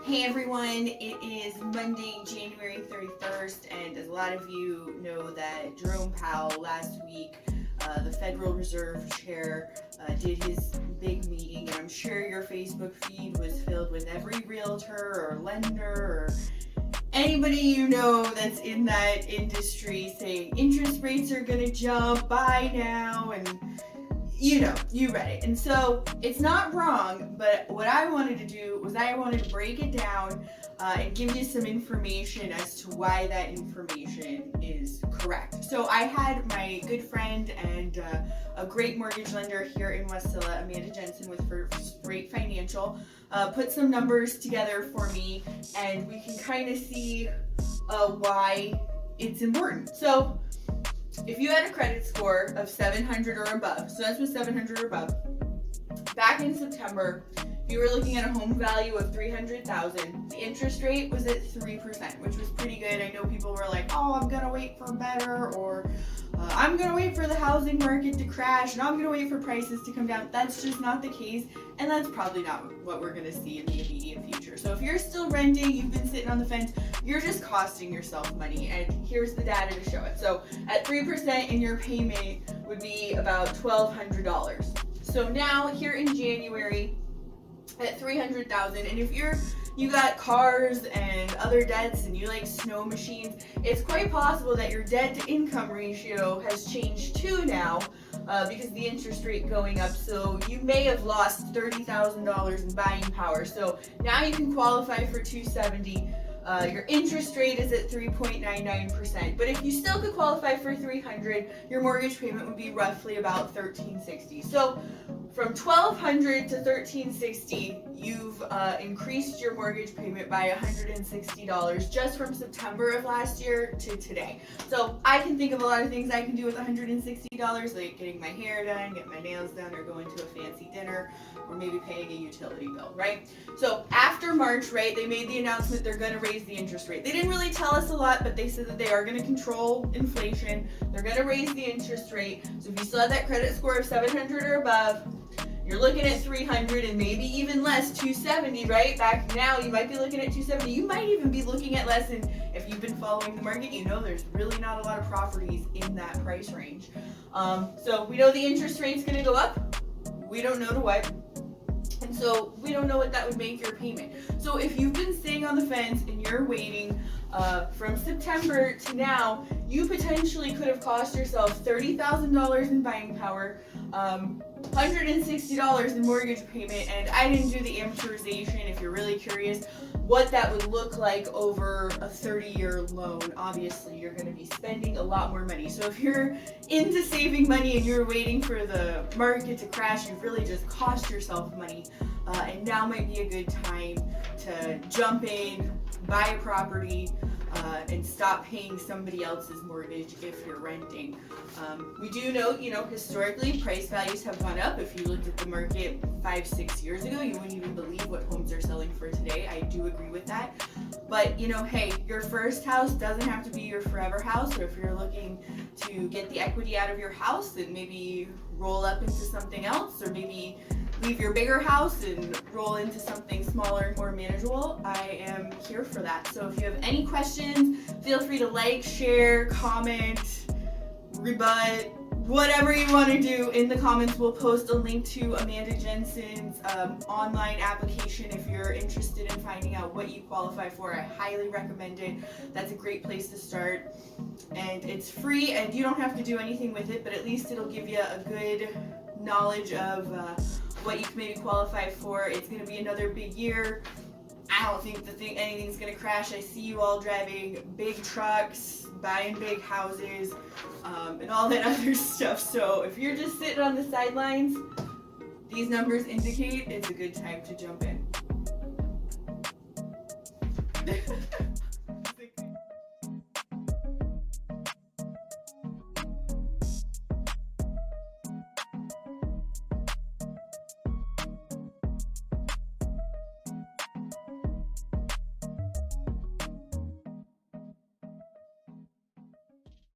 Hey everyone, it is Monday, January 31st, and as a lot of you know that Jerome Powell last week, the Federal Reserve Chair, did his big meeting, and I'm sure your Facebook feed was filled with every realtor or lender or anybody you know that's in that industry saying interest rates are gonna jump, buy now, and you know, you read it. And so it's not wrong, but what I wanted to do was I wanted to break it down and give you some information as to why that information is correct. So I had my good friend and a great mortgage lender here in Wasilla, Amanda Jensen with First Rate Financial, put some numbers together for me, and we can kind of see why it's important. So if you had a credit score of 700 or above, so that's what 700 or above, back in September, if you were looking at a home value of $300,000, the interest rate was at 3%, which was pretty good. I know people were like, oh, I'm gonna wait for better, or I'm gonna wait for the housing market to crash, and I'm gonna wait for prices to come down. That's just not the case, and that's probably not what we're gonna see in the immediate future. So if you're still renting, you've been sitting on the fence, you're just costing yourself money, and here's the data to show it. So at 3% in your payment would be about $1,200. So now here in January at $300,000, and if you got cars and other debts and you like snow machines, it's quite possible that your debt to income ratio has changed too now because the interest rate going up. So you may have lost $30,000 in buying power. So now you can qualify for $270. Your interest rate is at 3.99%, but if you still could qualify for $300, your mortgage payment would be roughly about $1,360. So from $1,200 to $1,360, you've increased your mortgage payment by $160 just from September of last year to today. So I can think of a lot of things I can do with $160, like getting my hair done, getting my nails done, or going to a fancy dinner, or maybe paying a utility bill, right? So after March, right, they made the announcement they're going to raise the interest rate. They didn't really tell us a lot, but they said that they are going to control inflation. They're going to raise the interest rate. So if you still have that credit score of 700 or above, you're looking at 300 and maybe even less, 270, right? Back now, you might be looking at 270. You might even be looking at less, and if you've been following the market, you know there's really not a lot of properties in that price range. So we know the interest rate's going to go up. We don't know to what. And so we don't know what that would make your payment. So if you've been sitting on the fence and you're waiting from September to now, you potentially could have cost yourself $30,000 in buying power, $160 in mortgage payment, and I didn't do the amortization. If you're really curious what that would look like over a 30-year loan, obviously you're going to be spending a lot more money. So if you're into saving money and you're waiting for the market to crash, you've really just cost yourself money, and now might be a good time to jump in, buy a property, and stop paying somebody else's mortgage if you're renting. We do note, historically price values have gone up. If you looked at the market 5-6 years ago, you wouldn't even believe what homes are selling for today. I do agree with that. But, hey, your first house doesn't have to be your forever house, or if you're looking to get the equity out of your house and maybe roll up into something else, or maybe leave your bigger house and roll into something smaller and more manageable, I am here for that. So if you have any questions, feel free to like, share, comment, rebut, whatever you want to do in the comments. We'll post a link to Amanda Jensen's online application if you're interested in finding out what you qualify for. I highly recommend it. That's a great place to start, and it's free and you don't have to do anything with it, but at least it'll give you a good knowledge of what you can maybe qualify for. It's going to be another big year. I don't think anything's going to crash. I see you all driving big trucks, buying big houses, and all that other stuff. So if you're just sitting on the sidelines, these numbers indicate it's a good time to jump in.